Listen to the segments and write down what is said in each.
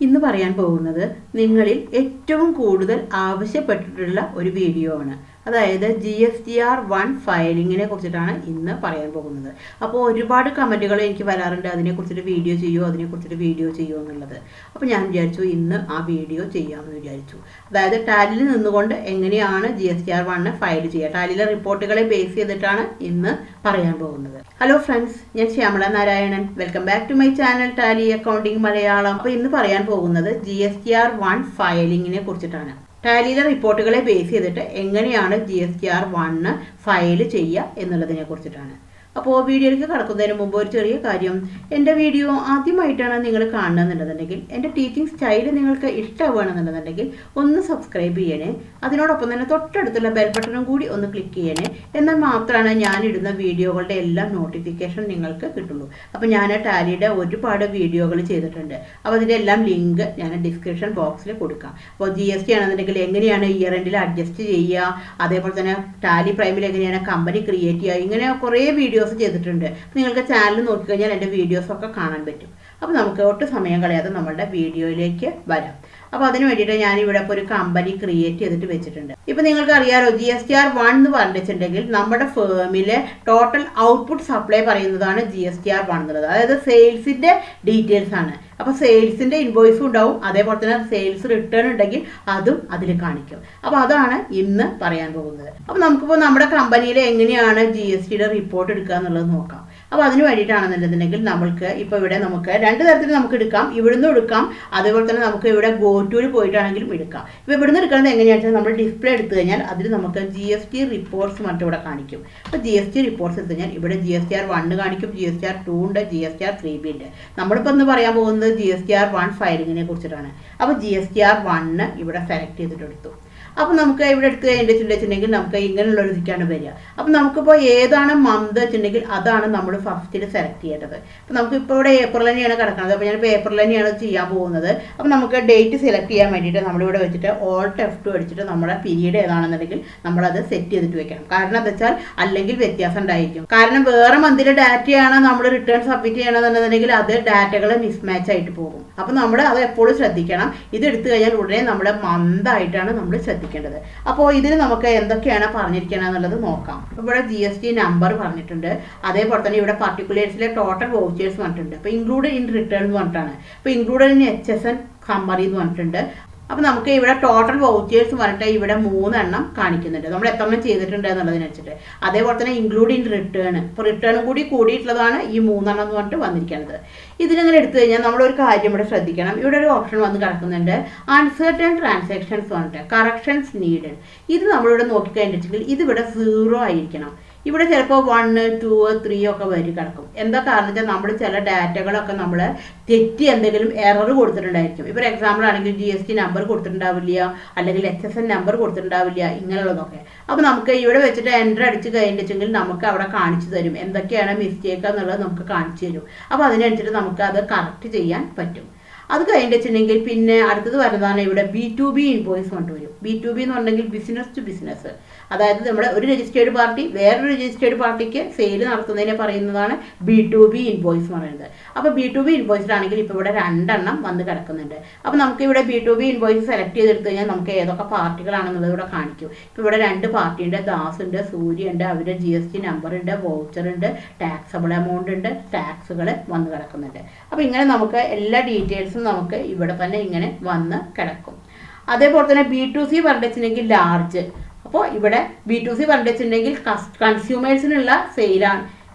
ഇന്ന് പറയാൻ പോകുന്നത് നിങ്ങളിൽ ഏറ്റവും കൂടുതൽ ആവശ്യപ്പെട്ടിട്ടുള്ള ഒരു വീഡിയോ ആണ്. അതായത് GSTR1 ഫയലിങ്ങിനെ കുറിച്ചിട്ടാണ് ഇന്ന് പറയാൻ പോകുന്നത്. അപ്പോൾ ഒരുപാട് കമൻറ്റുകൾ എനിക്ക് വരാറുണ്ട്, അതിനെക്കുറിച്ചിട്ട് വീഡിയോ ചെയ്യുമോ എന്നുള്ളത്. അപ്പോൾ ഞാൻ വിചാരിച്ചു ഇന്ന് ആ വീഡിയോ ചെയ്യാമെന്ന് വിചാരിച്ചു. അതായത് ടാലിയിൽ നിന്നുകൊണ്ട് എങ്ങനെയാണ് GSTR1 ഫയൽ ചെയ്യുക, ടാലിയിലെ റിപ്പോർട്ടുകളെ ബേസ് ചെയ്തിട്ടാണ് ഇന്ന് പറയാൻ പോകുന്നത്. ഹലോ ഫ്രണ്ട്സ്, ഞാൻ Shyamala Narayanan. Welcome back to my channel Tally accounting Malayalam. അപ്പോൾ ഇന്ന് പറയാൻ പോകുന്നത് GSTR1 ഫയലിങ്ങിനെ കുറിച്ചിട്ടാണ്. ടാലിയിലെ റിപ്പോർട്ടുകളെ ബേസ് ചെയ്തിട്ട് എങ്ങനെയാണ് GSTR1 ഫയൽ ചെയ്യുക എന്നുള്ളതിനെ കുറിച്ചിട്ടാണ്. അപ്പോൾ വീഡിയോയിലേക്ക് കടക്കുന്നതിന് മുമ്പ് ഒരു ചെറിയ കാര്യം, എൻ്റെ വീഡിയോ ആദ്യമായിട്ടാണ് നിങ്ങൾ കാണുന്നതെന്നുണ്ടെന്നുണ്ടെങ്കിൽ, എൻ്റെ ടീച്ചിങ് സ്റ്റൈൽ നിങ്ങൾക്ക് ഇഷ്ടമാണെന്നുണ്ടെന്നുണ്ടെങ്കിൽ ഒന്ന് സബ്സ്ക്രൈബ് ചെയ്യണേ. അതിനോടൊപ്പം തന്നെ തൊട്ടടുത്തുള്ള ബെൽ ബട്ടണും കൂടി ഒന്ന് ക്ലിക്ക് ചെയ്യണേ. എന്നാൽ മാത്രമാണ് ഞാനിടുന്ന വീഡിയോകളുടെ എല്ലാം നോട്ടിഫിക്കേഷൻ നിങ്ങൾക്ക് കിട്ടുള്ളൂ. അപ്പോൾ ഞാൻ ടാലിയുടെ ഒരുപാട് വീഡിയോകൾ ചെയ്തിട്ടുണ്ട്. അപ്പോൾ അതിൻ്റെ എല്ലാം ലിങ്ക് ഞാൻ ഡിസ്ക്രിപ്ഷൻ ബോക്സിൽ കൊടുക്കാം. അപ്പോൾ GST ആണെന്നുണ്ടെങ്കിൽ എങ്ങനെയാണ് ഇയർ എൻഡിൽ അഡ്ജസ്റ്റ് ചെയ്യുക, അതേപോലെ തന്നെ ടാലി പ്രൈമിൽ എങ്ങനെയാണ് കമ്പനി ക്രിയേറ്റ് ചെയ്യുക, ഇങ്ങനെ കുറേ വീഡിയോസ് ചെയ്തിട്ടുണ്ട്. നിങ്ങൾക്ക് ചാനൽ നോക്കിക്കഴിഞ്ഞാൽ എൻ്റെ വീഡിയോസൊക്കെ കാണാൻ പറ്റും. അപ്പോൾ നമുക്ക് ഒട്ടും സമയം കളയാതെ നമ്മളുടെ വീഡിയോയിലേക്ക് വരാം. അപ്പോൾ അതിന് വേണ്ടിയിട്ട് ഞാനിവിടെ ഇപ്പോൾ ഒരു കമ്പനി ക്രിയേറ്റ് ചെയ്തിട്ട് വെച്ചിട്ടുണ്ട്. ഇപ്പോൾ നിങ്ങൾക്ക് അറിയാമല്ലോ, GSTR1 എന്ന് പറഞ്ഞിട്ടുണ്ടെങ്കിൽ നമ്മുടെ ഫേമിലെ ടോട്ടൽ ഔട്ട്പുട്ട് സപ്ലൈ പറയുന്നതാണ് GSTR1 എന്നുള്ളത്. അതായത് സെയിൽസിൻ്റെ ഡീറ്റെയിൽസ് ആണ്. അപ്പോൾ സെയിൽസിൻ്റെ ഇൻവോയ്സും ഉണ്ടാവും, അതേപോലെ തന്നെ സെയിൽസ് റിട്ടേൺ ഉണ്ടെങ്കിൽ അതും അതിൽ കാണിക്കും. അപ്പോൾ അതാണ് ഇന്ന് പറയാൻ പോകുന്നത്. അപ്പോൾ നമുക്കിപ്പോൾ നമ്മുടെ കമ്പനിയിൽ എങ്ങനെയാണ് GSTയുടെ റിപ്പോർട്ട് എടുക്കുക എന്നുള്ളത് നോക്കാം. അപ്പോൾ അതിന് വേണ്ടിയിട്ടാണെന്നുണ്ടെന്നുണ്ടെങ്കിൽ നമ്മൾക്ക് ഇപ്പോൾ ഇവിടെ നമുക്ക് രണ്ട് തരത്തിൽ നമുക്ക് എടുക്കാം. ഇവിടുന്ന് എടുക്കാം, അതേപോലെ തന്നെ നമുക്ക് ഇവിടെ ഗോറ്റൂർ പോയിട്ടാണെങ്കിലും എടുക്കാം. ഇപ്പോൾ ഇവിടുന്ന് എടുക്കുന്നത് എങ്ങനെയാണെന്ന് വെച്ചാൽ നമ്മൾ ഡിസ്പ്ലേ എടുത്തു കഴിഞ്ഞാൽ അതിൽ നമുക്ക് GST റിപ്പോർട്ട്സ് മറ്റും ഇവിടെ കാണിക്കും. അപ്പോൾ GST റിപ്പോർട്ട്സ് എടുത്തു കഴിഞ്ഞാൽ ഇവിടെ GSTR1 കാണിക്കും, GSTR2 ഉണ്ട്, GSTR3B ഉണ്ട്. നമ്മളിപ്പോൾ ഒന്ന് പറയാൻ പോകുന്നത് GSTR1 ഫയലിങ്ങിനെ കുറിച്ചിട്ടാണ്. അപ്പോൾ GSTR1 ഇവിടെ സെലക്ട് ചെയ്തിട്ടെടുത്തു. അപ്പോൾ നമുക്ക് ഇവിടെ എടുത്ത് വെച്ചിട്ടുണ്ടെങ്കിൽ നമുക്ക് ഇങ്ങനെയുള്ളൊരു ഇതിക്കാണ് വരിക. അപ്പോൾ നമുക്കിപ്പോൾ ഏതാണ് മന്ത് വെച്ചിട്ടുണ്ടെങ്കിൽ അതാണ് നമ്മൾ ഫസ്റ്റിൽ സെലക്ട് ചെയ്യേണ്ടത്. അപ്പോൾ നമുക്കിപ്പോൾ ഇവിടെ ഏപ്രിൽ തന്നെയാണ് കിടക്കുന്നത്. അപ്പോൾ ഞാനിപ്പോൾ ഏപ്രിൽ തന്നെയാണ് ചെയ്യാൻ പോകുന്നത്. അപ്പോൾ നമുക്ക് ഡേറ്റ് സെലക്ട് ചെയ്യാൻ വേണ്ടിയിട്ട് നമ്മളിവിടെ വെച്ചിട്ട് Alt F2 അടിച്ചിട്ട് നമ്മുടെ പീരീഡ് ഏതാണെന്നുണ്ടെങ്കിൽ നമ്മളത് സെറ്റ് ചെയ്തിട്ട് വെക്കണം. കാരണം എന്താ വെച്ചാൽ അല്ലെങ്കിൽ വ്യത്യാസം ഉണ്ടായിരിക്കും. കാരണം വേറെ മന്തിലെ ഡാറ്റയാണ് നമ്മൾ റിട്ടേൺ സബ്മിറ്റ് ചെയ്യണമെന്നുണ്ടെങ്കിൽ അത് ഡാറ്റകൾ മിസ്മാച്ച് ആയിട്ട് പോകും. അപ്പോൾ നമ്മൾ അത് എപ്പോഴും ശ്രദ്ധിക്കണം. ഇത് എടുത്തു കഴിഞ്ഞാൽ ഉടനെ നമ്മുടെ മന്തായിട്ടാണ് നമ്മൾ ശ്രദ്ധിക്കേണ്ടത്. അപ്പോൾ ഇതിന് നമുക്ക് എന്തൊക്കെയാണ് പറഞ്ഞിരിക്കണം എന്നുള്ളത് നോക്കാം. ഇവിടെ GST നമ്പർ പറഞ്ഞിട്ടുണ്ട്, അതേപോലെ തന്നെ ഇവിടെ പർട്ടിക്കുലേഴ്സിലെ ടോട്ടൽ വൗച്ചേഴ്സ് പറഞ്ഞിട്ടുണ്ട്. അപ്പോൾ ഇൻക്ലൂഡഡ് ഇൻ റിട്ടേൺ എന്ന് പറഞ്ഞിട്ടാണ്. അപ്പോൾ ഇൻക്ലൂഡഡ് ഇൻ HSN സമ്മറി എന്ന് പറഞ്ഞിട്ടുണ്ട്. അപ്പോൾ നമുക്ക് ഇവിടെ ടോട്ടൽ വൗച്ചേഴ്സ് പറഞ്ഞിട്ട് ഇവിടെ 3 എണ്ണം കാണിക്കുന്നുണ്ട്, നമ്മൾ എത്ര എണ്ണം ചെയ്തിട്ടുണ്ട് എന്നുള്ളതിനനുസരിച്ചിട്ട്. അതേപോലെ തന്നെ ഇൻക്ലൂഡ് ഇൻ റിട്ടേൺ, ഇപ്പോൾ റിട്ടേണും കൂടി കൂടിയിട്ടുള്ളതാണ് ഈ 3 എണ്ണം എന്ന് പറഞ്ഞിട്ട് വന്നിരിക്കുന്നത്. ഇതിനിങ്ങനെ എടുത്തു കഴിഞ്ഞാൽ നമ്മളൊരു കാര്യം ഇവിടെ ശ്രദ്ധിക്കണം. ഇവിടെ ഒരു ഓപ്ഷൻ വന്ന് കിടക്കുന്നുണ്ട്, അൺസർട്ടൺ ട്രാൻസാക്ഷൻസ് പറഞ്ഞിട്ട് കറക്ഷൻസ് നീഡഡ്. ഇത് നമ്മളിവിടെ നോക്കിക്കഴിഞ്ഞിട്ടുണ്ടെങ്കിൽ ഇതിവിടെ 0 ആയിരിക്കണം. ഇവിടെ ചിലപ്പോൾ 1, 2, 3 ഒക്കെ വരി കിടക്കും. എന്താ കാരണം വെച്ചാൽ നമ്മൾ ചില ഡാറ്റകളൊക്കെ നമ്മൾ തെറ്റി എന്തെങ്കിലും എറർ കൊടുത്തിട്ടുണ്ടായിരിക്കും. ഇപ്പോൾ എക്സാമ്പിൾ ആണെങ്കിൽ GST നമ്പർ കൊടുത്തിട്ടുണ്ടാവില്ല, അല്ലെങ്കിൽ HSN നമ്പർ കൊടുത്തിട്ടുണ്ടാവില്ല, ഇങ്ങനെയുള്ളതൊക്കെ. അപ്പോൾ നമുക്ക് ഇവിടെ വെച്ചിട്ട് എൻ്റർ അടിച്ച് കഴിഞ്ഞിട്ടുണ്ടെങ്കിൽ നമുക്ക് അവിടെ കാണിച്ചു തരും എന്തൊക്കെയാണ് മിസ്റ്റേക്ക് എന്നുള്ളത് നമുക്ക് കാണിച്ചു തരും. അപ്പോൾ അതിനനുസരിച്ച് നമുക്ക് അത് കറക്റ്റ് ചെയ്യാൻ പറ്റും. അത് കഴിഞ്ഞിട്ടുണ്ടെങ്കിൽ പിന്നെ അടുത്തത് വരുന്നതാണ് ഇവിടെ B2B ഇൻവോയ്സ് കൊണ്ടുവരും. B2B എന്ന് പറഞ്ഞെങ്കിൽ ബിസിനസ് ടു ബിസിനസ്. അതായത് നമ്മുടെ ഒരു രജിസ്റ്റേർഡ് പാർട്ടി വേറൊരു രജിസ്റ്റേർഡ് പാർട്ടിക്ക് സെയിൽ നടത്തുന്നതിനെ പറയുന്നതാണ് B2B ഇൻവോയ്സ് എന്ന് പറയുന്നത്. അപ്പോൾ B2B ഇൻവോയ്സിലാണെങ്കിൽ ഇപ്പോൾ ഇവിടെ 2 എണ്ണം വന്ന് കിടക്കുന്നുണ്ട്. അപ്പോൾ നമുക്ക് ഇവിടെ B2B ഇൻവോയ്സ് സെലക്ട് ചെയ്തെടുത്ത് കഴിഞ്ഞാൽ നമുക്ക് ഏതൊക്കെ പാർട്ടികളാണെന്നുള്ളത് ഇവിടെ കാണിക്കും. ഇപ്പോൾ ഇവിടെ 2 പാർട്ടിയുണ്ട്, ദാസ് ഉണ്ട്, സൂര്യ ഉണ്ട്, അവരുടെ GST നമ്പർ ഉണ്ട്, വൗച്ചർ ഉണ്ട്, ടാക്സബിൾ എമൗണ്ട് ഉണ്ട്, ടാക്സുകൾ വന്ന് കിടക്കുന്നുണ്ട്. അപ്പോൾ ഇങ്ങനെ നമുക്ക് എല്ലാ ഡീറ്റെയിൽസും നമുക്ക് ഇവിടെ തന്നെ ഇങ്ങനെ വന്ന് കിടക്കും. അതേപോലെ തന്നെ B2C പറഞ്ഞിട്ടുണ്ടെങ്കിൽ ലാർജ്. അപ്പോൾ ഇവിടെ B2C പറഞ്ഞിട്ടുണ്ടെങ്കിൽ കൺസ്യൂമേഴ്സിനുള്ള സെയിലാണ്.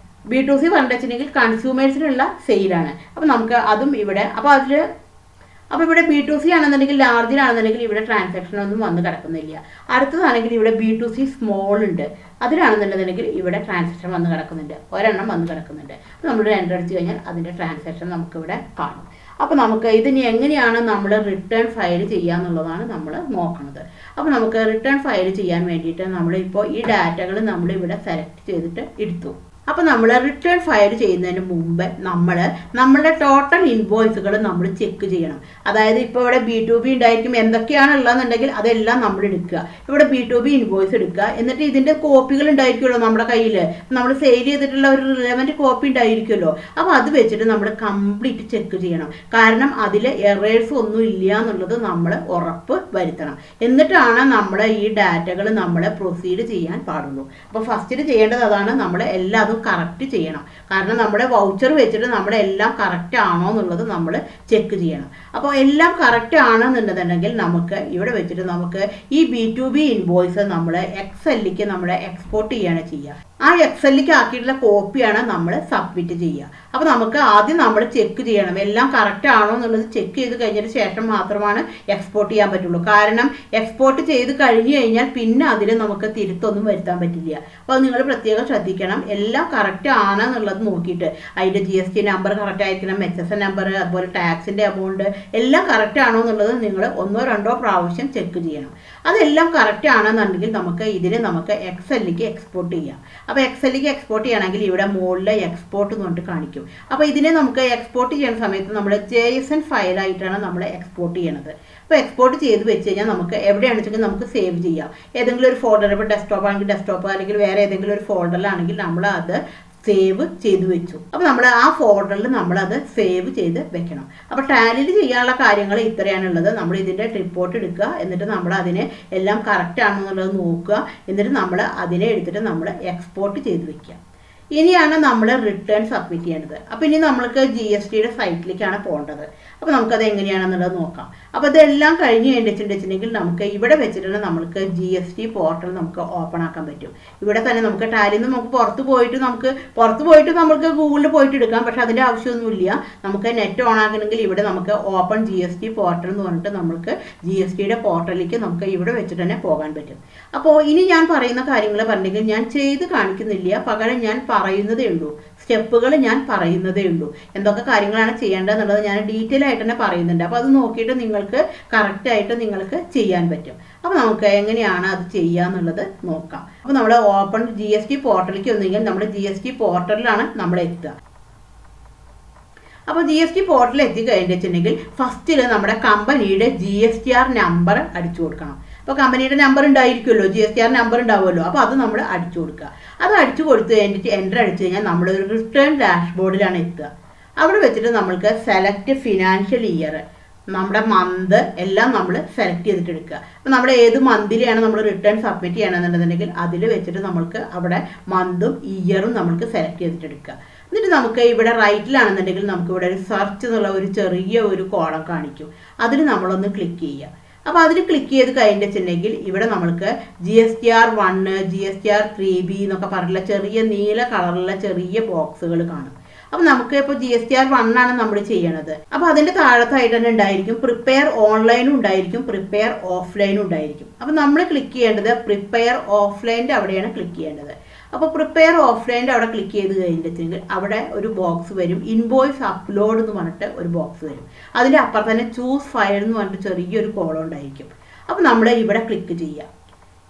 B2C പറഞ്ഞിട്ടുണ്ടെങ്കിൽ കൺസ്യൂമേഴ്സിനുള്ള സെയിലാണ്. അപ്പോൾ നമുക്ക് അതും ഇവിടെ അപ്പോൾ ഇവിടെ B2C ആണെന്നുണ്ടെങ്കിൽ ലാർജിലാണെന്നുണ്ടെങ്കിൽ ഇവിടെ ട്രാൻസാക്ഷൻ ഒന്നും വന്ന് കിടക്കുന്നില്ല. അടുത്തതാണെങ്കിൽ ഇവിടെ B2C സ്മോൾ ഉണ്ട്, അതിലാണെന്നുണ്ടെങ്കിൽ ഇവിടെ ട്രാൻസാക്ഷൻ വന്ന് കിടക്കുന്നുണ്ട്, ഒരെണ്ണം വന്ന് കിടക്കുന്നുണ്ട്. അപ്പോൾ നമ്മൾ എൻ്റർ അടിച്ച് കഴിഞ്ഞാൽ അതിൻ്റെ ട്രാൻസാക്ഷൻ നമുക്കിവിടെ കാണും. അപ്പോൾ നമുക്ക് ഇതിന് എങ്ങനെയാണ് നമ്മൾ റിട്ടേൺ ഫയൽ ചെയ്യുക എന്നുള്ളതാണ് നമ്മൾ നോക്കുന്നത്. അപ്പോൾ നമുക്ക് റിട്ടേൺ ഫയൽ ചെയ്യാൻ വേണ്ടിയിട്ട് നമ്മളിപ്പോൾ ഈ ഡാറ്റകൾ നമ്മളിവിടെ സെലക്ട് ചെയ്തിട്ട് എടുത്തു. അപ്പോൾ നമ്മൾ റിട്ടേൺ ഫയൽ ചെയ്യുന്നതിന് മുമ്പ് നമ്മളുടെ ടോട്ടൽ ഇൻവോയ്സുകൾ നമ്മൾ ചെക്ക് ചെയ്യണം. അതായത് ഇപ്പോൾ ഇവിടെ B2B ഉണ്ടായിരിക്കും, എന്തൊക്കെയാണ് ഉള്ളതെന്നുണ്ടെങ്കിൽ അതെല്ലാം നമ്മൾ എടുക്കുക. ഇവിടെ B2B ഇൻവോയ്സ് എടുക്കുക. എന്നിട്ട് ഇതിൻ്റെ കോപ്പികൾ ഉണ്ടായിരിക്കുമല്ലോ നമ്മുടെ കയ്യിൽ, നമ്മൾ സെയിൽ ചെയ്തിട്ടുള്ള ഒരു റിലവൻറ്റ് കോപ്പി ഉണ്ടായിരിക്കുമല്ലോ. അപ്പോൾ അത് വെച്ചിട്ട് നമ്മൾ കംപ്ലീറ്റ് ചെക്ക് ചെയ്യണം. കാരണം അതിൽ എറേഴ്സ് ഒന്നും ഇല്ല എന്നുള്ളത് നമ്മൾ ഉറപ്പ് വരുത്തണം. എന്നിട്ടാണ് നമ്മൾ ഈ ഡാറ്റകൾ നമ്മൾ പ്രൊസീഡ് ചെയ്യാൻ പാടുള്ളൂ. അപ്പോൾ ഫസ്റ്റിൽ ചെയ്യേണ്ടത് അതാണ്, നമ്മൾ എല്ലാതും കറക്റ്റ് ചെയ്യണം. കാരണം നമ്മുടെ വൗച്ചർ വെച്ചിട്ട് നമ്മളെല്ലാം കറക്റ്റ് ആണോ എന്നുള്ളത് നമ്മൾ ചെക്ക് ചെയ്യണം. അപ്പോൾ എല്ലാം കറക്റ്റ് ആണെന്നുണ്ടെന്നുണ്ടെങ്കിൽ നമുക്ക് ഇവിടെ വെച്ചിട്ട് നമുക്ക് ഈ B2B ഇൻവോയ്സ് നമ്മൾ എക്സലിലേക്ക് നമ്മൾ എക്സ്പോർട്ട് ചെയ്യാണ് ചെയ്യുക. ആ എക്സലിലേക്ക് ആക്കിയിട്ടുള്ള കോപ്പിയാണ് നമ്മൾ സബ്മിറ്റ് ചെയ്യുക. അപ്പോൾ നമുക്ക് ആദ്യം നമ്മൾ ചെക്ക് ചെയ്യണം എല്ലാം കറക്റ്റ് ആണോ എന്നുള്ളത്. ചെക്ക് ചെയ്ത് കഴിഞ്ഞതിന് ശേഷം മാത്രമാണ് എക്സ്പോർട്ട് ചെയ്യാൻ പറ്റുള്ളൂ. കാരണം എക്സ്പോർട്ട് ചെയ്ത് കഴിഞ്ഞ് കഴിഞ്ഞാൽ പിന്നെ അതിൽ നമുക്ക് തിരുത്തൊന്നും വരുത്താൻ പറ്റില്ല. അപ്പോൾ നിങ്ങൾ പ്രത്യേകം ശ്രദ്ധിക്കണം. എല്ലാം കറക്റ്റ് ആണെന്നുള്ളത് നോക്കിയിട്ട് അതിൻ്റെ GST നമ്പർ കറക്റ്റ് ആയിരിക്കണം, HSN നമ്പർ, അതുപോലെ ടാക്സിൻ്റെ എമൗണ്ട് എല്ലാം കറക്റ്റ് ആണോ എന്നുള്ളത് നിങ്ങൾ 1-2 പ്രാവശ്യം ചെക്ക് ചെയ്യണം. അതെല്ലാം കറക്റ്റ് ആണെന്നുണ്ടെങ്കിൽ നമുക്ക് എക്സലിലേക്ക് എക്സ്പോർട്ട് ചെയ്യാം. അപ്പോൾ എക്സലിലേക്ക് എക്സ്പോർട്ട് ചെയ്യണമെങ്കിൽ ഇവിടെ മുകളിൽ എക്സ്പോർട്ട് എന്ന് പറഞ്ഞിട്ട് കാണിക്കും. അപ്പോൾ ഇതിനെ നമുക്ക് എക്സ്പോർട്ട് ചെയ്യുന്ന സമയത്ത് നമ്മൾ JSN ഫയലായിട്ടാണ് നമ്മൾ എക്സ്പോർട്ട് ചെയ്യണത്. അപ്പോൾ എക്സ്പോർട്ട് ചെയ്ത് വെച്ച് കഴിഞ്ഞാൽ നമുക്ക് എവിടെയാണെന്ന് വെച്ചെങ്കിൽ നമുക്ക് സേവ് ചെയ്യാം. ഏതെങ്കിലും ഒരു ഫോൾഡർ, ഇപ്പോൾ ഡെസ്ക്ടോപ്പ് ആണെങ്കിൽ ഡെസ്ക്ടോപ്പ്, അല്ലെങ്കിൽ വേറെ ഏതെങ്കിലും ഒരു ഫോൾഡറിലാണെങ്കിൽ നമ്മൾ അത് സേവ് ചെയ്ത് വെച്ചു. അപ്പോൾ നമ്മൾ ആ ഫോൾഡറിൽ നമ്മളത് സേവ് ചെയ്ത് വെക്കണം. അപ്പോൾ ടാലിയിൽ ചെയ്യാനുള്ള കാര്യങ്ങൾ ഇത്രയാണുള്ളത്. നമ്മൾ ഇതിൻ്റെ റിപ്പോർട്ട് എടുക്കുക, എന്നിട്ട് നമ്മൾ അതിനെ എല്ലാം കറക്റ്റ് ആണെന്നുള്ളത് നോക്കുക, എന്നിട്ട് നമ്മൾ അതിനെ എടുത്തിട്ട് നമ്മൾ എക്സ്പോർട്ട് ചെയ്ത് വെക്കുക. ഇനിയാണ് നമ്മൾ റിട്ടേൺ സബ്മിറ്റ് ചെയ്യേണ്ടത്. അപ്പോൾ ഇനി നമ്മൾക്ക് GSTയുടെ സൈറ്റിലേക്കാണ് പോകേണ്ടത്. അപ്പോൾ നമുക്കത് എങ്ങനെയാണെന്നുള്ളത് നോക്കാം. അപ്പോൾ ഇതെല്ലാം കഴിഞ്ഞ് കഴിഞ്ഞിട്ടുണ്ടെങ്കിൽ നമുക്ക് ഇവിടെ വെച്ചിട്ട് നമ്മൾക്ക് GST പോർട്ടൽ നമുക്ക് ഓപ്പൺ ആക്കാൻ പറ്റും. ഇവിടെ തന്നെ നമുക്ക് ടാലിയിൽ നിന്ന് നമുക്ക് പുറത്ത് പോയിട്ട് നമുക്ക് ഗൂഗിളിൽ പോയിട്ട് എടുക്കാം. പക്ഷേ അതിൻ്റെ ആവശ്യമൊന്നുമില്ല. നമുക്ക് നെറ്റ് ഓൺ ആക്കണമെങ്കിൽ ഇവിടെ നമുക്ക് ഓപ്പൺ GST പോർട്ടൽ എന്ന് പറഞ്ഞിട്ട് നമുക്ക് GSTയുടെ പോർട്ടലിലേക്ക് നമുക്ക് ഇവിടെ വെച്ചിട്ട് തന്നെ പോകാൻ പറ്റും. അപ്പോൾ ഇനി ഞാൻ പറയുന്ന കാര്യങ്ങൾ പറഞ്ഞെങ്കിൽ ഞാൻ ചെയ്ത് കാണിക്കുന്നില്ല, പകരം ഞാൻ പറയുന്നതേ ഉള്ളൂ. സ്റ്റെപ്പുകൾ ഞാൻ പറയുന്നതേ ഉള്ളൂ. എന്തൊക്കെ കാര്യങ്ങളാണ് ചെയ്യേണ്ടതെന്നുള്ളത് ഞാൻ ഡീറ്റെയിൽ ആയിട്ട് തന്നെ പറയുന്നുണ്ട്. അപ്പോൾ അത് നോക്കിയിട്ട് നിങ്ങൾക്ക് കറക്റ്റായിട്ട് നിങ്ങൾക്ക് ചെയ്യാൻ പറ്റും. അപ്പോൾ നമുക്ക് എങ്ങനെയാണ് അത് ചെയ്യുക എന്നുള്ളത് നോക്കാം. അപ്പോൾ നമ്മൾ ഓപ്പൺ GST പോർട്ടലിലേക്ക് വന്നെങ്കിൽ നമ്മുടെ GST പോർട്ടലിലാണ് നമ്മൾ എത്തുക. അപ്പോൾ GST പോർട്ടലിൽ എത്തിക്കഴിഞ്ഞിട്ടുണ്ടെങ്കിൽ ഫസ്റ്റിൽ നമ്മുടെ കമ്പനിയുടെ GSTR നമ്പർ അടിച്ചു കൊടുക്കണം. അപ്പോൾ കമ്പനിയുടെ നമ്പർ ഉണ്ടായിരിക്കുമല്ലോ, GSTR നമ്പർ ഉണ്ടാവുമല്ലോ. അപ്പോൾ അത് നമ്മൾ അടിച്ചു കൊടുക്കുക. അത് അടിച്ചു കൊടുത്ത് കഴിഞ്ഞിട്ട് എൻ്റർ അടിച്ചു കഴിഞ്ഞാൽ നമ്മളൊരു റിട്ടേൺ ഡാഷ്ബോർഡിലാണ് എത്തുക. അവിടെ വെച്ചിട്ട് നമ്മൾക്ക് സെലക്ട് ഫിനാൻഷ്യൽ ഇയർ, നമ്മുടെ മന്ത് എല്ലാം നമ്മൾ സെലക്ട് ചെയ്തിട്ട് എടുക്കുക. അപ്പോൾ നമ്മൾ ഏത് മന്തിലെയാണ് നമ്മൾ റിട്ടേൺ സബ്മിറ്റ് ചെയ്യണമെന്നുണ്ടെന്നുണ്ടെങ്കിൽ അതിൽ വെച്ചിട്ട് നമ്മൾക്ക് അവിടെ മന്തും ഇയറും നമ്മൾക്ക് സെലക്ട് ചെയ്തിട്ട് എടുക്കുക. എന്നിട്ട് നമുക്ക് ഇവിടെ റൈറ്റിലാണെന്നുണ്ടെങ്കിൽ നമുക്ക് ഇവിടെ ഒരു സെർച്ച് എന്നുള്ള ഒരു ചെറിയ ഒരു കോളം കാണിക്കും. അതിൽ നമ്മളൊന്ന് ക്ലിക്ക് ചെയ്യുക. അപ്പോൾ അതിൽ ക്ലിക്ക് ചെയ്ത് കഴിഞ്ഞിട്ടുണ്ടെങ്കിൽ ഇവിടെ നമുക്ക് GSTR1, GSTR3B എന്നൊക്കെ പറഞ്ഞിട്ടുള്ള ചെറിയ നീല കളറുള്ള ചെറിയ ബോക്സുകൾ കാണും. അപ്പോൾ നമുക്ക് ഇപ്പോൾ GSTR1 ആണ് നമ്മൾ ചെയ്യണത്. അപ്പോൾ അതിൻ്റെ താഴത്തായിട്ട് തന്നെ ഉണ്ടായിരിക്കും പ്രിപ്പയർ ഓൺലൈനും ഉണ്ടായിരിക്കും, പ്രിപ്പയർ ഓഫ്ലൈനും ഉണ്ടായിരിക്കും. അപ്പോൾ നമ്മൾ ക്ലിക്ക് ചെയ്യേണ്ടത് പ്രിപ്പയർ ഓഫ്ലൈൻ്റെ അവിടെയാണ് ക്ലിക്ക് ചെയ്യേണ്ടത്. അപ്പോൾ പ്രിപ്പയർ ഓഫ്ലൈൻ്റെ അവിടെ ക്ലിക്ക് ചെയ്ത് കഴിഞ്ഞിട്ടുണ്ടെങ്കിൽ അവിടെ ഒരു ബോക്സ് വരും, ഇൻവോയ്സ് അപ്ലോഡ് എന്ന് പറഞ്ഞിട്ട് ഒരു ബോക്സ് വരും. അതിൻ്റെ അപ്പുറത്ത് തന്നെ ചൂസ് ഫയൽ എന്ന് പറഞ്ഞിട്ട് ചെറിയൊരു കോളം ഉണ്ടായിരിക്കും. അപ്പോൾ നമ്മൾ ഇവിടെ ക്ലിക്ക് ചെയ്യുക.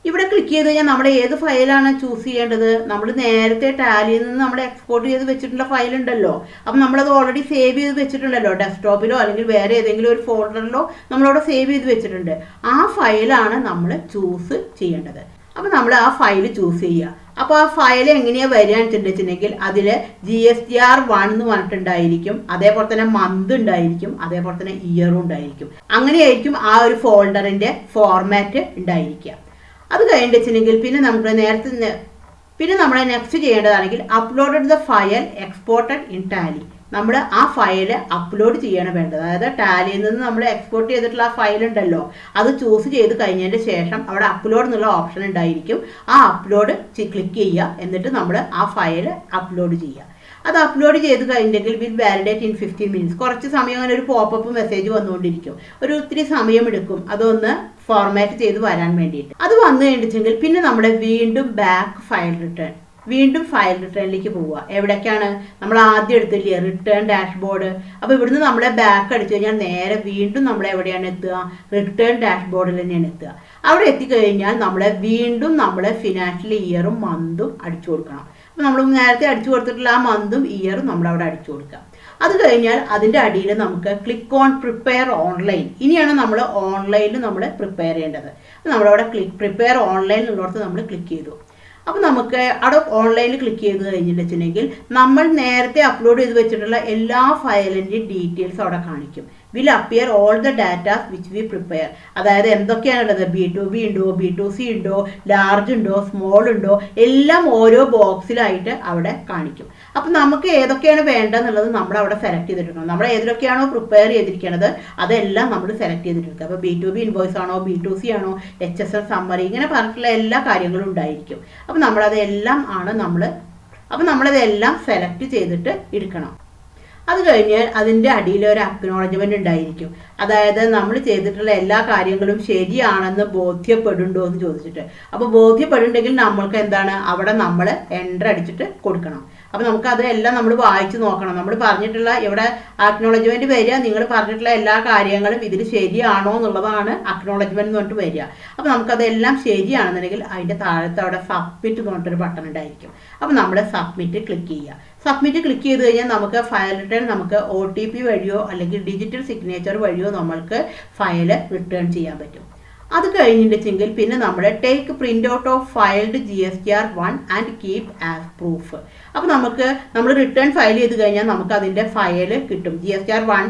ഇവിടെ ക്ലിക്ക് ചെയ്ത് കഴിഞ്ഞാൽ നമ്മുടെ ഏത് ഫയലാണ് ചൂസ് ചെയ്യേണ്ടത്? നമ്മൾ നേരത്തെ ടാലിയിൽ നിന്ന് നമ്മൾ എക്സ്പോർട്ട് ചെയ്ത് വെച്ചിട്ടുള്ള ഫയൽ ഉണ്ടല്ലോ. അപ്പം നമ്മളത് ഓൾറെഡി സേവ് ചെയ്ത് വെച്ചിട്ടുണ്ടല്ലോ, ഡെസ്ക്ടോപ്പിലോ അല്ലെങ്കിൽ വേറെ ഏതെങ്കിലും ഒരു ഫോൾഡറിലോ നമ്മളവിടെ സേവ് ചെയ്ത് വെച്ചിട്ടുണ്ട്. ആ ഫയലാണ് നമ്മൾ ചൂസ് ചെയ്യേണ്ടത്. അപ്പോൾ നമ്മൾ ആ ഫയൽ ചൂസ് ചെയ്യുക. അപ്പോൾ ആ ഫയൽ എങ്ങനെയാണ് വരികയെന്ന് വെച്ചിട്ടുണ്ടെങ്കിൽ അതിൽ GSTR1 എന്ന് പറഞ്ഞിട്ടുണ്ടായിരിക്കും, അതേപോലെ തന്നെ മന്ത് ഉണ്ടായിരിക്കും, അതേപോലെ തന്നെ ഇയറും ഉണ്ടായിരിക്കും. അങ്ങനെയായിരിക്കും ആ ഒരു ഫോൾഡറിൻ്റെ ഫോർമാറ്റ് ഉണ്ടായിരിക്കുക. അത് കഴിഞ്ഞിട്ടുണ്ടെങ്കിൽ പിന്നെ നമ്മൾ നെക്സ്റ്റ് ചെയ്യേണ്ടതാണെങ്കിൽ uploaded the file exported in Tally. നമ്മൾ ആ ഫയൽ അപ്ലോഡ് ചെയ്യാണ് വേണ്ടത്. അതായത് ടാലിയിൽ നിന്ന് നമ്മൾ എക്സ്പോർട്ട് ചെയ്തിട്ടുള്ള ആ ഫയൽ ഉണ്ടല്ലോ, അത് ചൂസ് ചെയ്ത് കഴിഞ്ഞതിൻ്റെ ശേഷം അവിടെ അപ്ലോഡ് എന്നുള്ള ഓപ്ഷൻ ഉണ്ടായിരിക്കും. ആ അപ്ലോഡ് ക്ലിക്ക് ചെയ്യുക. എന്നിട്ട് നമ്മൾ ആ ഫയൽ അപ്ലോഡ് ചെയ്യുക. അത് അപ്ലോഡ് ചെയ്ത് കഴിഞ്ഞിട്ടുണ്ടെങ്കിൽ വിൽ വാലിഡേറ്റ് ഇൻ 15 മിനിറ്റ്സ്. കുറച്ച് സമയം അങ്ങനെ ഒരു പോപ്പപ്പ് മെസ്സേജ് വന്നുകൊണ്ടിരിക്കും. ഒത്തിരി സമയം എടുക്കും അതൊന്ന് ഫോർമാറ്റ് ചെയ്ത് വരാൻ വേണ്ടിയിട്ട്. അത് വന്നു കഴിഞ്ഞിട്ടുണ്ടെങ്കിൽ പിന്നെ നമ്മുടെ വീണ്ടും ഫയൽ റിട്ടേണിലേക്ക് പോവുക. എവിടേക്കാണ് നമ്മൾ ആദ്യം എടുത്തില്ലേ റിട്ടേൺ ഡാഷ്ബോർഡ്. അപ്പോൾ ഇവിടുന്ന് നമ്മളെ ബാക്ക് അടിച്ചു കഴിഞ്ഞാൽ നേരെ വീണ്ടും നമ്മൾ എവിടെയാണ് എത്തുക? റിട്ടേൺ ഡാഷ്ബോർഡിൽ തന്നെയാണ് എത്തുക. അവിടെ എത്തിക്കഴിഞ്ഞാൽ വീണ്ടും നമ്മൾ ഫിനാൻഷ്യൽ ഇയറും മന്തും അടിച്ചു കൊടുക്കണം. അപ്പോൾ നമ്മൾ നേരത്തെ അടിച്ചു കൊടുത്തിട്ടുള്ള ആ മന്തും ഇയറും നമ്മളവിടെ അടിച്ചു കൊടുക്കുക. അത് കഴിഞ്ഞാൽ അതിൻ്റെ അടിയിൽ നമുക്ക് ക്ലിക്ക് ഓൺ പ്രിപ്പയർ ഓൺലൈൻ. ഇനിയാണ് നമ്മൾ ഓൺലൈനിൽ നമ്മൾ പ്രിപ്പയർ ചെയ്യേണ്ടത്. നമ്മളവിടെ പ്രിപ്പയർ ഓൺലൈൻ എന്നുള്ളടത്ത് നമ്മൾ ക്ലിക്ക് ചെയ്തു. അപ്പോൾ നമുക്ക് അവിടെ ഓൺലൈനിൽ ക്ലിക്ക് ചെയ്ത് കഴിഞ്ഞിട്ടുണ്ടെങ്കിൽ നമ്മൾ നേരത്തെ അപ്ലോഡ് ചെയ്ത് വെച്ചിട്ടുള്ള എല്ലാ ഫയലിൻ്റെയും ഡീറ്റെയിൽസ് അവിടെ കാണിക്കും. Will appear all the datas which we prepare. അതായത് എന്തൊക്കെയാണുള്ളത്, B2B ഉണ്ടോ, B2C ഉണ്ടോ, ലാർജ് ഉണ്ടോ, സ്മോൾ ഉണ്ടോ, എല്ലാം ഓരോ ബോക്സിലായിട്ട് അവിടെ കാണിക്കും. അപ്പം നമുക്ക് ഏതൊക്കെയാണ് വേണ്ടതെന്നുള്ളത് നമ്മൾ അവിടെ സെലക്ട് ചെയ്തിട്ടുണ്ടോ, നമ്മൾ ഏതിലൊക്കെയാണോ പ്രിപ്പയർ ചെയ്തിരിക്കുന്നത് അതെല്ലാം നമ്മൾ സെലക്ട് ചെയ്തിട്ടുണ്ട്. അപ്പോൾ B2B ഇൻവോയ്സ് ആണോ, B2C ആണോ, HSL സമ്മറി, ഇങ്ങനെ പറഞ്ഞിട്ടുള്ള എല്ലാ കാര്യങ്ങളും ഉണ്ടായിരിക്കും. അപ്പം നമ്മളതെല്ലാം നമ്മളതെല്ലാം സെലക്ട് ചെയ്തിട്ട് എടുക്കണം. അത് കഴിഞ്ഞാൽ അതിൻ്റെ അടിയിൽ ഒരു അക്നോളജ്മെൻറ്റ് ഉണ്ടായിരിക്കും. അതായത് നമ്മൾ ചെയ്തിട്ടുള്ള എല്ലാ കാര്യങ്ങളും ശരിയാണെന്ന് ബോധ്യപ്പെടുന്നുണ്ടോ എന്ന് ചോദിച്ചിട്ട്. അപ്പോൾ ബോധ്യപ്പെടുന്നുണ്ടെങ്കിൽ നമ്മൾക്ക് എന്താണ് അവിടെ നമ്മൾ എൻ്റർ അടിച്ചിട്ട് കൊടുക്കണം. അപ്പോൾ നമുക്കത് എല്ലാം നമ്മൾ വായിച്ച് നോക്കണം. നമ്മൾ പറഞ്ഞിട്ടുള്ള ഇവിടെ അക്നോളജ്മെൻറ്റ് വരിക, നിങ്ങൾ പറഞ്ഞിട്ടുള്ള എല്ലാ കാര്യങ്ങളും ഇതിൽ ശരിയാണോ എന്നുള്ളതാണ് അക്നോളജ്മെൻറ്റ് എന്ന് പറഞ്ഞിട്ട് വരിക. അപ്പോൾ നമുക്കതെല്ലാം ശരിയാണെന്നുണ്ടെങ്കിൽ അതിൻ്റെ താഴത്ത് അവിടെ സബ്മിറ്റ് എന്ന് പറഞ്ഞിട്ടൊരു ബട്ടൺ ഉണ്ടായിരിക്കും. അപ്പോൾ നമ്മൾ സബ്മിറ്റ് ക്ലിക്ക് ചെയ്യുക. സബ്മിറ്റ് ക്ലിക്ക് ചെയ്ത് കഴിഞ്ഞാൽ നമുക്ക് ഫയൽ റിട്ടേൺ നമുക്ക് OTP വഴിയോ അല്ലെങ്കിൽ ഡിജിറ്റൽ സിഗ്നേച്ചർ വഴിയോ നമ്മൾക്ക് ഫയൽ റിട്ടേൺ ചെയ്യാൻ പറ്റും. അത് കഴിഞ്ഞിട്ടുണ്ടെങ്കിൽ പിന്നെ നമ്മൾ take print out of filed GSTR1 and keep as proof. അപ്പോൾ നമ്മൾ റിട്ടേൺ ഫയൽ ചെയ്ത് കഴിഞ്ഞാൽ നമുക്ക് അതിൻ്റെ ഫയൽ കിട്ടും. GSTR1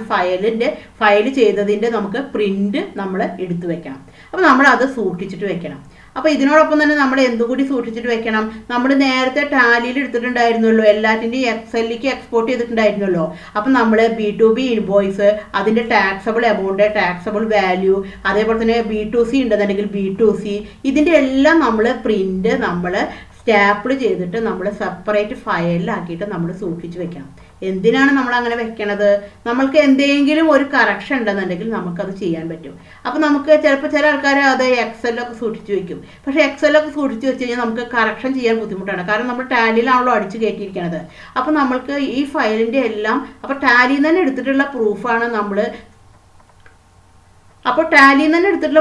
ഫയൽ ചെയ്തതിൻ്റെ നമുക്ക് പ്രിൻ്റ് നമ്മൾ എടുത്തു വെക്കണം. അപ്പോൾ നമ്മളത് സൂക്ഷിച്ചിട്ട് വെക്കണം. അപ്പോൾ ഇതിനോടൊപ്പം തന്നെ നമ്മൾ എന്തുകൂടി സൂക്ഷിച്ചിട്ട് വെക്കണം, നമ്മൾ നേരത്തെ ടാലിയിൽ എടുത്തിട്ടുണ്ടായിരുന്നല്ലോ, എല്ലാറ്റിൻ്റെയും എക്സലിലേക്ക് എക്സ്പോർട്ട് ചെയ്തിട്ടുണ്ടായിരുന്നല്ലോ. അപ്പം നമ്മൾ B2B ഇൻവോയ്സ്, അതിൻ്റെ ടാക്സബിൾ എമൗണ്ട്, ടാക്സബിൾ വാല്യൂ, അതേപോലെ തന്നെ B2C ഉണ്ടെന്നുണ്ടെങ്കിൽ B2C, ഇതിൻ്റെ എല്ലാം നമ്മൾ പ്രിൻ്റ് നമ്മൾ സ്റ്റാപ്പിൾ ചെയ്തിട്ട് നമ്മൾ സെപ്പറേറ്റ് ഫയലിലാക്കിയിട്ട് നമ്മൾ സൂക്ഷിച്ച് വെക്കണം. എന്തിനാണ് നമ്മൾ അങ്ങനെ വെക്കണത്, നമ്മൾക്ക് എന്തെങ്കിലും ഒരു കറക്ഷൻ ഉണ്ടെന്നുണ്ടെങ്കിൽ നമുക്കത് ചെയ്യാൻ പറ്റും. അപ്പോൾ നമുക്ക് ചിലപ്പോൾ ചില ആൾക്കാർ അത് എക്സലൊക്കെ സൂക്ഷിച്ച് വെക്കും. പക്ഷേ എക്സലൊക്കെ സൂക്ഷിച്ച് വെച്ച് കഴിഞ്ഞാൽ നമുക്ക് കറക്ഷൻ ചെയ്യാൻ ബുദ്ധിമുട്ടാണ്. കാരണം നമ്മൾ ടാലിയിലാണല്ലോ അടിച്ച് കയറ്റിയിരിക്കണത്. അപ്പോൾ നമ്മൾക്ക് ഈ ഫയലിൻ്റെ എല്ലാം അപ്പോൾ ടാലിയിൽ നിന്ന് തന്നെ എടുത്തിട്ടുള്ള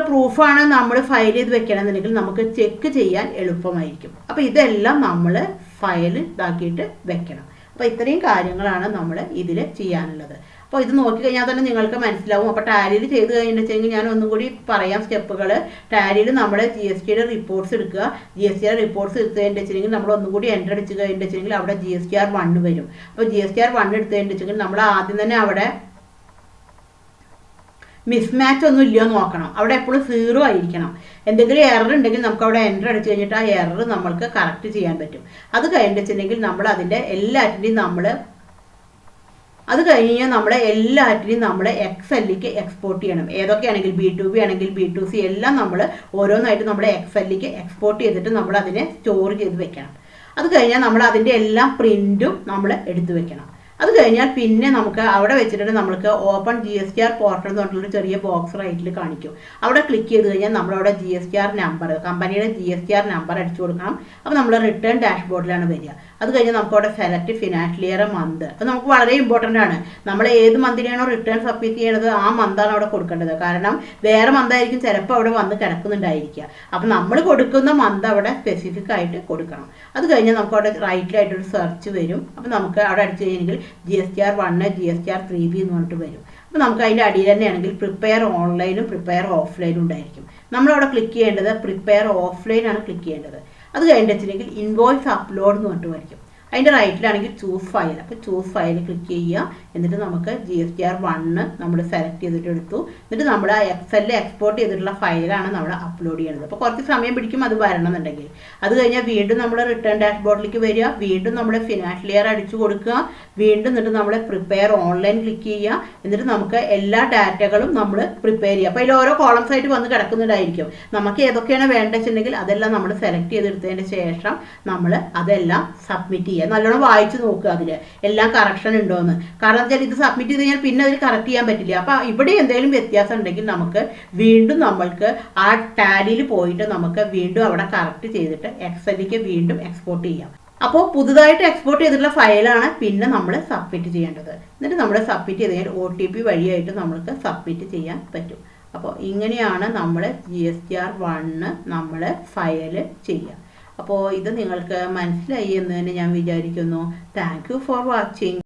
പ്രൂഫാണ് നമ്മൾ ഫയൽ ചെയ്ത് വെക്കണമെന്നുണ്ടെങ്കിൽ നമുക്ക് ചെക്ക് ചെയ്യാൻ എളുപ്പമായിരിക്കും. അപ്പോൾ ഇതെല്ലാം നമ്മൾ ഫയൽ ഇതാക്കിയിട്ട് വെക്കണം. അപ്പോൾ ഇത്രയും കാര്യങ്ങളാണ് നമ്മൾ ഇതിൽ ചെയ്യാനുള്ളത്. അപ്പോൾ ഇത് നോക്കിക്കഴിഞ്ഞാൽ തന്നെ നിങ്ങൾക്ക് മനസ്സിലാവും. അപ്പോൾ ടാലിയിൽ ചെയ്ത് കഴിഞ്ഞിട്ടുണ്ടെങ്കിൽ ഞാൻ ഒന്നും കൂടി പറയാം സ്റ്റെപ്പുകൾ. ടാലിയിൽ നമ്മൾ GSTയുടെ റിപ്പോർട്ട്സ് എടുക്കുക. GSTയുടെ റിപ്പോർട്ട്സ് എടുത്തതിൻ്റെ വെച്ചിട്ടുണ്ടെങ്കിൽ നമ്മൾ ഒന്നും കൂടി എൻ്റർ അടിച്ച് കഴിഞ്ഞിട്ടുണ്ടെങ്കിൽ അവിടെ GSTR1 വരും. അപ്പോൾ GSTR1 എടുത്തതിൻ്റെ വെച്ചിട്ടുണ്ടെങ്കിൽ നമ്മൾ ആദ്യം തന്നെ അവിടെ മിസ്മാച്ച് ഒന്നും ഇല്ലയോ നോക്കണം. അവിടെ എപ്പോഴും 0 ആയിരിക്കണം. എന്തെങ്കിലും എറർ ഉണ്ടെങ്കിൽ നമുക്ക് അവിടെ എൻ്റർ അടിച്ച് കഴിഞ്ഞിട്ട് ആ എറർ നമ്മൾക്ക് കറക്റ്റ് ചെയ്യാൻ പറ്റും. അത് കഴിഞ്ഞിട്ടുണ്ടെങ്കിൽ നമ്മൾ അതിൻ്റെ എല്ലാറ്റിൻ്റെയും നമ്മൾ എക്സലിലേക്ക് എക്സ്പോർട്ട് ചെയ്യണം. ഏതൊക്കെയാണെങ്കിൽ B2B ആണെങ്കിൽ B2C എല്ലാം നമ്മൾ ഓരോന്നായിട്ട് നമ്മൾ എക്സലിലേക്ക് എക്സ്പോർട്ട് ചെയ്തിട്ട് നമ്മൾ അതിനെ സ്റ്റോർ ചെയ്ത് വെക്കണം. അത് കഴിഞ്ഞാൽ നമ്മൾ അതിൻ്റെ എല്ലാം പ്രിൻറ്റും നമ്മൾ എടുത്തു വെക്കണം. അത് കഴിഞ്ഞാൽ പിന്നെ നമുക്ക് അവിടെ വെച്ചിട്ട് നമ്മൾക്ക് ഓപ്പൺ GSTR പോർട്ടൽ എന്ന് പറഞ്ഞിട്ടുള്ള ചെറിയ ബോക്സ് റൈറ്റിൽ കാണിക്കും. അവിടെ ക്ലിക്ക് ചെയ്ത് കഴിഞ്ഞാൽ നമ്മളവിടെ GSTR നമ്പർ, കമ്പനിയുടെ GSTR നമ്പർ അടിച്ചു കൊടുക്കണം. അപ്പോൾ നമ്മൾ റിട്ടേൺ ഡാഷ്ബോർഡിലാണ് വരിക. അത് കഴിഞ്ഞാൽ നമുക്ക് അവിടെ സെലക്ട് ഫിനാൻഷ്യൽ ഇയർ മന്ത്, അത് നമുക്ക് വളരെ ഇമ്പോർട്ടൻ്റ് ആണ്. നമ്മൾ ഏത് മന്തിനാണോ റിട്ടേൺ സബ്മിറ്റ് ചെയ്യണത് ആ മന്താണ് അവിടെ കൊടുക്കേണ്ടത്. കാരണം വേറെ മന്തായിരിക്കും ചിലപ്പോൾ അവിടെ വന്ന് കിടക്കുന്നുണ്ടായിരിക്കുക. അപ്പം നമ്മൾ കൊടുക്കുന്ന മന്ത് അവിടെ സ്പെസിഫിക് ആയിട്ട് കൊടുക്കണം. അത് കഴിഞ്ഞാൽ നമുക്ക് അവിടെ റൈറ്റിലായിട്ടൊരു സെർച്ച് വരും. അപ്പം നമുക്ക് അവിടെ അടിച്ചു കഴിഞ്ഞെങ്കിൽ GSTR1 GSTR3B എന്ന് പറഞ്ഞിട്ട് വരും. അപ്പോൾ നമുക്ക് അതിൻ്റെ അടിയിൽ തന്നെയാണെങ്കിൽ പ്രിപ്പയർ ഓൺലൈനും പ്രിപ്പയർ ഓഫ്ലൈനും ഉണ്ടായിരിക്കും. നമ്മളവിടെ ക്ലിക്ക് ചെയ്യേണ്ടത് പ്രിപ്പയർ ഓഫ്ലൈൻ ആണ് ക്ലിക്ക് ചെയ്യേണ്ടത്. അത് കഴിഞ്ഞിട്ട് വെച്ചിട്ടുണ്ടെങ്കിൽ ഇൻവോയ്സ് അപ്ലോഡ് എന്ന് പറഞ്ഞിട്ട് വരും. അതിൻ്റെ റൈറ്റിലാണെങ്കിൽ ചൂസ് ഫയൽ. അപ്പോൾ ചൂസ് ഫയൽ ക്ലിക്ക് ചെയ്യുക. എന്നിട്ട് നമുക്ക് GSTR1 നമ്മൾ സെലക്ട് ചെയ്തിട്ട് എടുത്തു. എന്നിട്ട് നമ്മൾ ആ എക്സലിൽ എക്സ്പോർട്ട് ചെയ്തിട്ടുള്ള ഫയലാണ് നമ്മൾ അപ്ലോഡ് ചെയ്യുന്നത്. അപ്പോൾ കുറച്ച് സമയം പിടിക്കും അത് വരണമെന്നുണ്ടെങ്കിൽ. അത് കഴിഞ്ഞാൽ വീണ്ടും നമ്മൾ റിട്ടേൺ ഡാഷ്ബോർഡിലേക്ക് വരിക. വീണ്ടും നമ്മൾ ഫിനാൻഷ്യൽ ഇയർ അടിച്ചു കൊടുക്കുക. വീണ്ടും എന്നിട്ട് നമ്മൾ പ്രിപ്പയർ ഓൺലൈൻ ക്ലിക്ക് ചെയ്യുക. എന്നിട്ട് നമുക്ക് എല്ലാ ഡാറ്റകളും നമ്മൾ പ്രിപ്പയർ ചെയ്യുക. അപ്പോൾ അതിൽ ഓരോ കോളംസ് ആയിട്ട് വന്ന് കിടക്കുന്നുണ്ടായിരിക്കും. നമുക്ക് ഏതൊക്കെയാണ് വേണ്ടത് വെച്ചിട്ടുണ്ടെങ്കിൽ അതെല്ലാം നമ്മൾ സെലക്ട് ചെയ്തെടുത്തതിന് ശേഷം നമ്മൾ അതെല്ലാം സബ്മിറ്റ് ചെയ്യുക. നല്ലോണം വായിച്ച് നോക്കുക അതിൽ എല്ലാം കറക്ഷൻ ഉണ്ടോയെന്ന്. കാരണം വെച്ചാൽ ഇത് സബ്മിറ്റ് ചെയ്ത് കഴിഞ്ഞാൽ പിന്നെ അതിൽ കറക്റ്റ് ചെയ്യാൻ പറ്റില്ല. അപ്പോൾ ഇവിടെ എന്തെങ്കിലും വ്യത്യാസം ഉണ്ടെങ്കിൽ നമുക്ക് വീണ്ടും നമ്മൾക്ക് ആ ടാലിയിൽ പോയിട്ട് നമുക്ക് വീണ്ടും അവിടെ കറക്റ്റ് ചെയ്തിട്ട് എക്സലിലേക്ക് വീണ്ടും എക്സ്പോർട്ട് ചെയ്യാം. അപ്പോൾ പുതുതായിട്ട് എക്സ്പോർട്ട് ചെയ്തിട്ടുള്ള ഫയലാണ് പിന്നെ നമ്മൾ സബ്മിറ്റ് ചെയ്യേണ്ടത്. എന്നിട്ട് നമ്മൾ സബ്മിറ്റ് ചെയ്ത് കഴിഞ്ഞാൽ OTP വഴിയായിട്ട് നമ്മൾക്ക് സബ്മിറ്റ് ചെയ്യാൻ പറ്റും. അപ്പോൾ ഇങ്ങനെയാണ് നമ്മൾ GSTR1 നമ്മൾ ഫയൽ ചെയ്യുക. അപ്പോൾ ഇത് നിങ്ങൾക്ക് മനസ്സിലായി എന്ന് തന്നെ ഞാൻ വിചാരിക്കുന്നു. Thank you for watching.